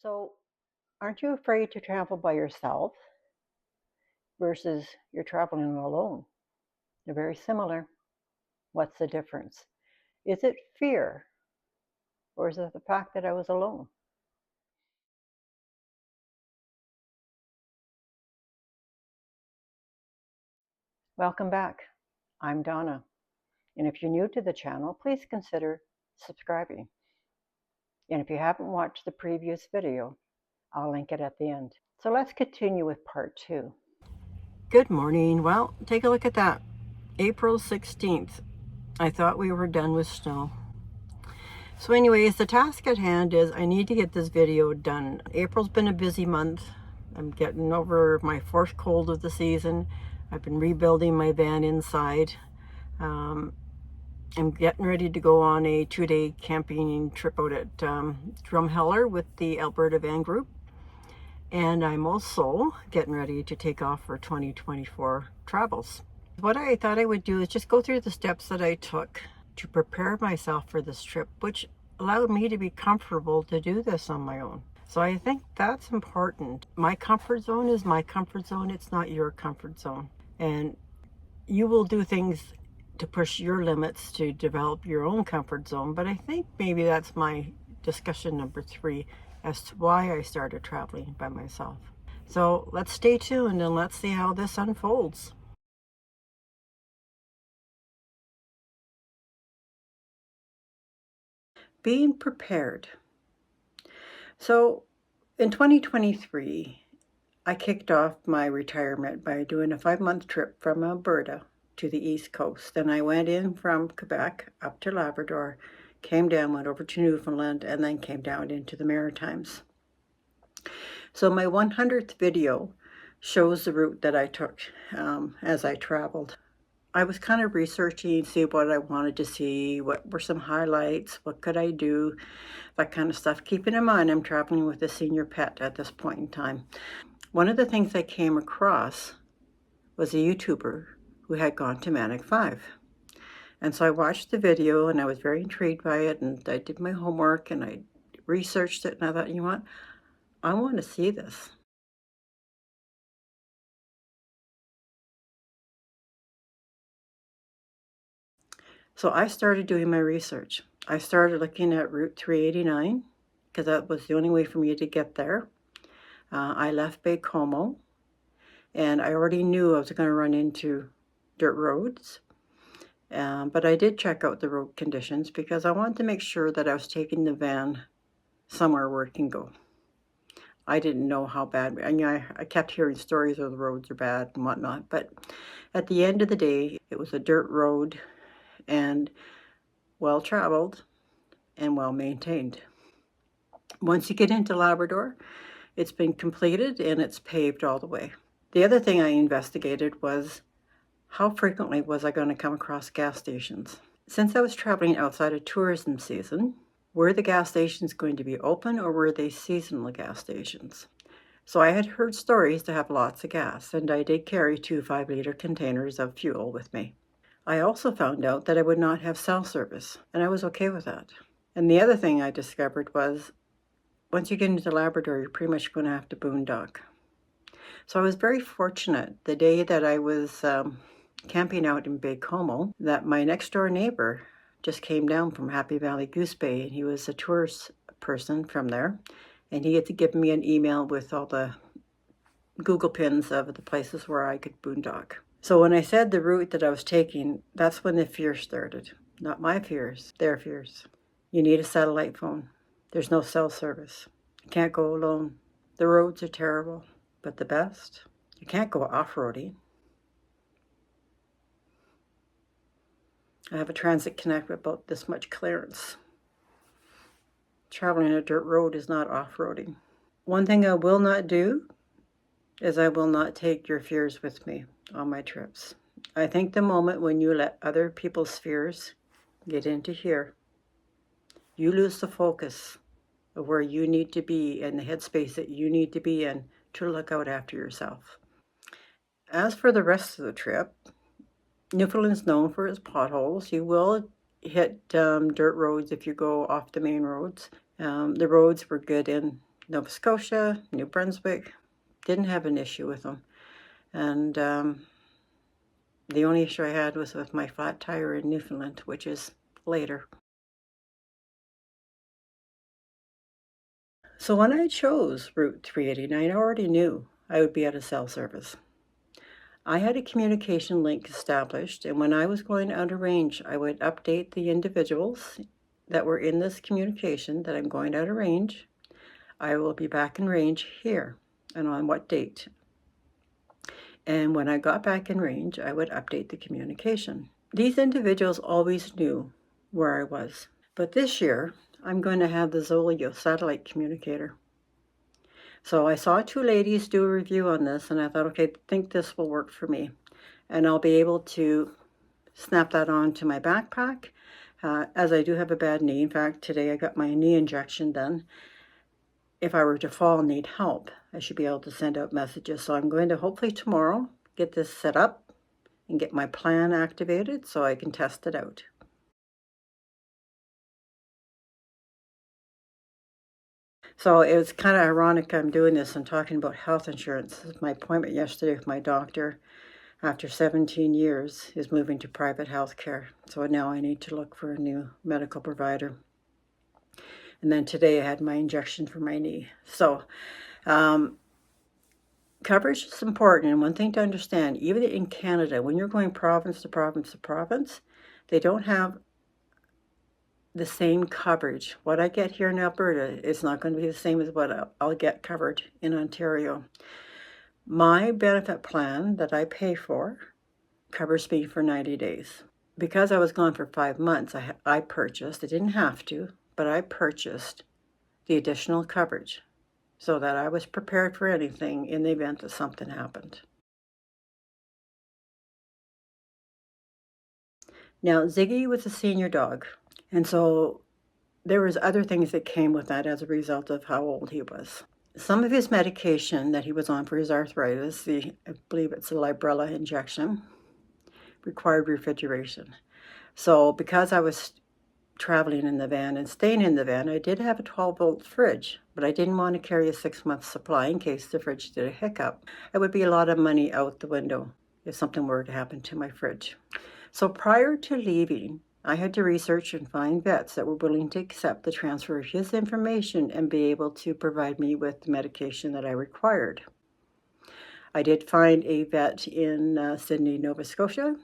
So, aren't you afraid to travel by yourself versus you're traveling alone? They're very similar. What's the difference? Is it fear or is it the fact that I was alone? Welcome back. I'm Donna. And if you're new to the channel, please consider subscribing. And if you haven't watched the previous video, I'll link it at the end. So let's continue with part 2. Good morning. Well, take a look at that. April 16th. I thought we were done with snow. So anyways, the task at hand is I need to get this video done. April's been a busy month. I'm getting over my 4th cold of the season. I've been rebuilding my van inside. I'm getting ready to go on a 2-day camping trip out at Drumheller with the Alberta van group. And I'm also getting ready to take off for 2024 travels. What I thought I would do is just go through the steps that I took to prepare myself for this trip, which allowed me to be comfortable to do this on my own. So I think that's important. My comfort zone is my comfort zone. It's not your comfort zone. And you will do things to push your limits to develop your own comfort zone. But I think maybe that's my discussion number 3 as to why I started traveling by myself. So let's stay tuned and let's see how this unfolds. Being prepared. So in 2023, I kicked off my retirement by doing a 5-month trip from Alberta to the East Coast. And I went in from Quebec up to Labrador, came down, went over to Newfoundland, and then came down into the Maritimes. So my 100th video shows the route that I took as I traveled. I was kind of researching, see what I wanted to see, what were some highlights, what could I do, that kind of stuff. Keeping in mind, I'm traveling with a senior pet at this point in time. One of the things I came across was a YouTuber who had gone to Manic 5. And so I watched the video and I was very intrigued by it, and I did my homework and I researched it, and I thought, you know what, I want to see this. So I started doing my research. I started looking at Route 389 because that was the only way for me to get there. I left Baccalieu and I already knew I was going to run into dirt roads. But I did check out the road conditions because I wanted to make sure that I was taking the van somewhere where it can go. I didn't know how bad. I kept hearing stories of the roads are bad and whatnot, but at the end of the day, it was a dirt road and well traveled and well maintained. Once you get into Labrador, it's been completed and it's paved all the way. The other thing I investigated was how frequently was I going to come across gas stations? Since I was traveling outside of tourism season, were the gas stations going to be open or were they seasonal gas stations? So I had heard stories to have lots of gas, and I did carry 2 5-liter containers of fuel with me. I also found out that I would not have cell service, and I was okay with that. And the other thing I discovered was once you get into Labrador, you're pretty much going to have to boondock. So I was very fortunate the day that I was camping out in Baccalieu that my next door neighbor just came down from Happy Valley Goose Bay, and he was a tourist person from there, and he had to give me an email with all the Google pins of the places where I could boondock. So when I said the route that I was taking, that's when the fear started. Not my fears, their fears. You need a satellite phone. There's no cell service. You can't go alone. The roads are terrible, but the best, you can't go off-roading. I have a Transit Connect with about this much clearance. Traveling a dirt road is not off-roading. One thing I will not do is I will not take your fears with me on my trips. I think the moment when you let other people's fears get into here, you lose the focus of where you need to be and the headspace that you need to be in to look out after yourself. As for the rest of the trip, Newfoundland's known for its potholes. You will hit dirt roads if you go off the main roads. The roads were good in Nova Scotia, New Brunswick, didn't have an issue with them. And the only issue I had was with my flat tire in Newfoundland, which is later. So when I chose Route 389, I already knew I would be at a cell service. I had a communication link established, and when I was going out of range, I would update the individuals that were in this communication that I'm going out of range. I will be back in range here, and on what date. And when I got back in range, I would update the communication. These individuals always knew where I was. But this year, I'm going to have the Zoleo satellite communicator. So I saw two ladies do a review on this, and I thought, okay, I think this will work for me. And I'll be able to snap that onto my backpack, as I do have a bad knee. In fact, today I got my knee injection done. If I were to fall and need help, I should be able to send out messages. So I'm going to hopefully tomorrow get this set up and get my plan activated so I can test it out. So it was kind of ironic I'm doing this and talking about health insurance. This is my appointment yesterday with my doctor. After 17 years, is moving to private health care. So now I need to look for a new medical provider. And then today I had my injection for my knee. So coverage is important. And one thing to understand, even in Canada, when you're going province to province to province, they don't have the same coverage. What I get here in Alberta is not going to be the same as what I'll get covered in Ontario. My benefit plan that I pay for covers me for 90 days. Because I was gone for 5 months, I purchased, I didn't have to, but I purchased the additional coverage so that I was prepared for anything in the event that something happened. Now, Ziggy was a senior dog, and so there was other things that came with that as a result of how old he was. Some of his medication that he was on for his arthritis, I believe it's a Librela injection, required refrigeration. So because I was traveling in the van and staying in the van, I did have a 12-volt fridge, but I didn't want to carry a 6-month supply in case the fridge did a hiccup. It would be a lot of money out the window if something were to happen to my fridge. So prior to leaving, I had to research and find vets that were willing to accept the transfer of his information and be able to provide me with the medication that I required. I did find a vet in Sydney, Nova Scotia,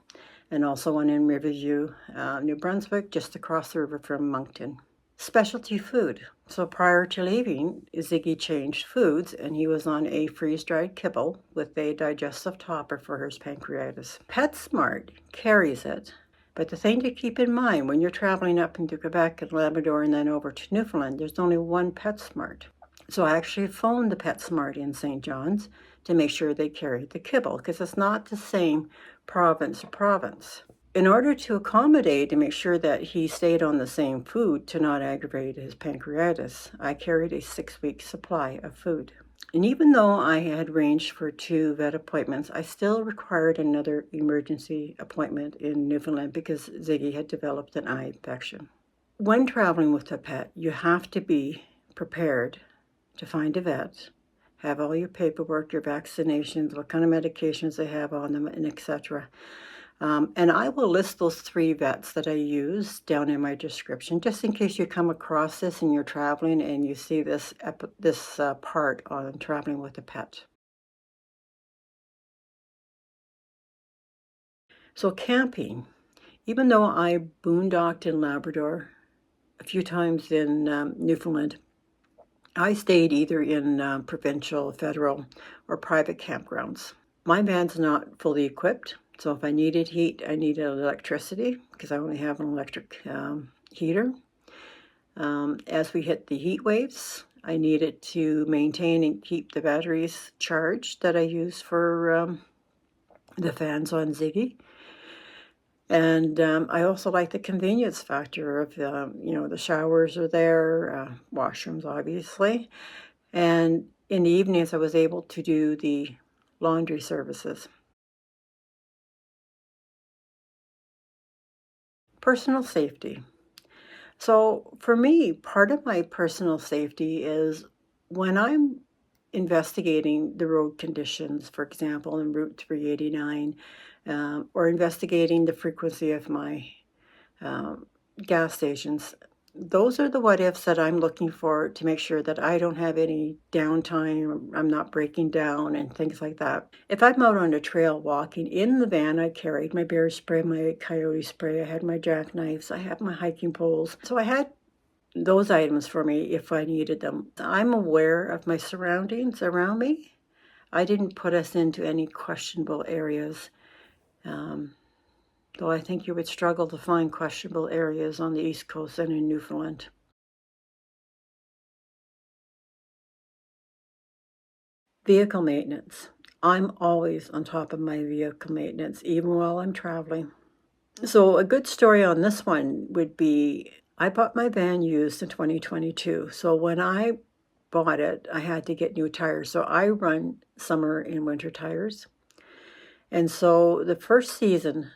and also one in Riverview, New Brunswick, just across the river from Moncton. Specialty food. So prior to leaving, Ziggy changed foods, and he was on a freeze-dried kibble with a digestive topper for his pancreatitis. PetSmart carries it, but the thing to keep in mind when you're traveling up into Quebec and Labrador and then over to Newfoundland, there's only one PetSmart. So I actually phoned the PetSmart in St. John's to make sure they carried the kibble, because it's not the same province to province. In order to accommodate and make sure that he stayed on the same food to not aggravate his pancreatitis, I carried a 6-week supply of food. And even though I had arranged for 2 vet appointments, I still required another emergency appointment in Newfoundland because Ziggy had developed an eye infection. When traveling with a pet, you have to be prepared to find a vet, have all your paperwork, your vaccinations, what kind of medications they have on them, and etc. And I will list those 3 vets that I use down in my description, just in case you come across this and you're traveling and you see this part on traveling with a pet. So camping, even though I boondocked in Labrador, a few times in Newfoundland, I stayed either in provincial, federal, or private campgrounds. My van's not fully equipped, so if I needed heat, I needed electricity because I only have an electric heater. As we hit the heat waves, I needed to maintain and keep the batteries charged that I use for the fans on Ziggy. And I also like the convenience factor of, the showers are there, washrooms, obviously. And in the evenings, I was able to do the laundry services. Personal safety. So for me, part of my personal safety is when I'm investigating the road conditions, for example, in Route 389, or investigating the frequency of my gas stations, those are the what ifs that I'm looking for to make sure that I don't have any downtime, I'm not breaking down and things like that. If I'm out on a trail walking, in the van I carried my bear spray, my coyote spray, I had my jackknives, I had my hiking poles. So I had those items for me if I needed them. I'm aware of my surroundings around me. I didn't put us into any questionable areas. Though I think you would struggle to find questionable areas on the East Coast and in Newfoundland. Vehicle maintenance. I'm always on top of my vehicle maintenance, even while I'm traveling. So a good story on this one would be, I bought my van used in 2022. So when I bought it, I had to get new tires. So I run summer and winter tires. And so the first season,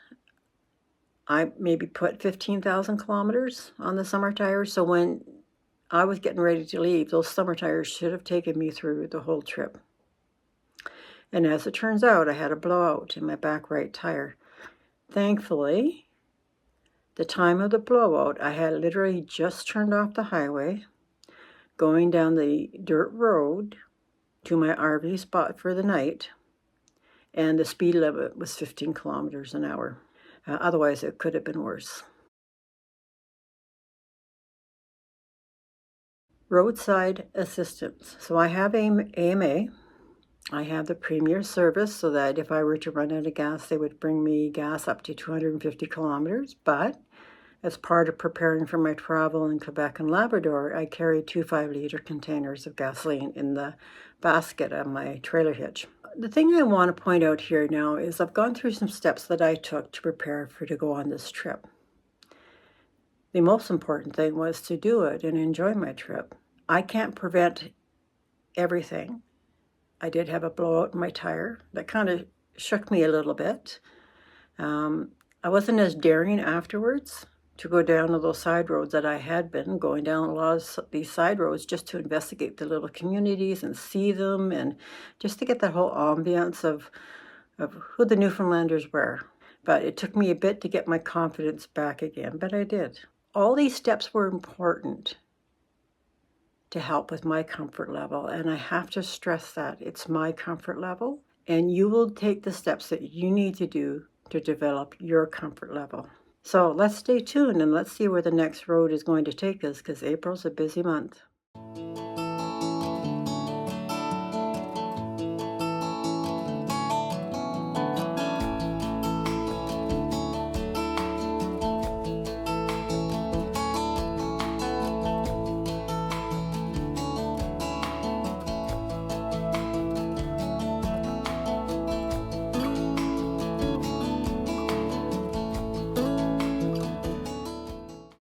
I maybe put 15,000 kilometers on the summer tires. So when I was getting ready to leave, those summer tires should have taken me through the whole trip. And as it turns out, I had a blowout in my back right tire. Thankfully, the time of the blowout, I had literally just turned off the highway, going down the dirt road to my RV spot for the night, and the speed limit was 15 kilometers an hour. Otherwise, it could have been worse. Roadside Assistance. So I have AMA. I have the premier service so that if I were to run out of gas, they would bring me gas up to 250 kilometers. But as part of preparing for my travel in Quebec and Labrador, I carry 2 5-liter containers of gasoline in the basket of my trailer hitch. The thing I want to point out here now is I've gone through some steps that I took to prepare to go on this trip. The most important thing was to do it and enjoy my trip. I can't prevent everything. I did have a blowout in my tire that kind of shook me a little bit. I wasn't as daring afterwards to go down to those side roads that I had been going down a lot of these side roads just to investigate the little communities and see them and just to get that whole ambience of who the Newfoundlanders were. But it took me a bit to get my confidence back again, but I did. All these steps were important to help with my comfort level, and I have to stress that it's my comfort level, and you will take the steps that you need to do to develop your comfort level. So let's stay tuned and let's see where the next road is going to take us, because April's a busy month.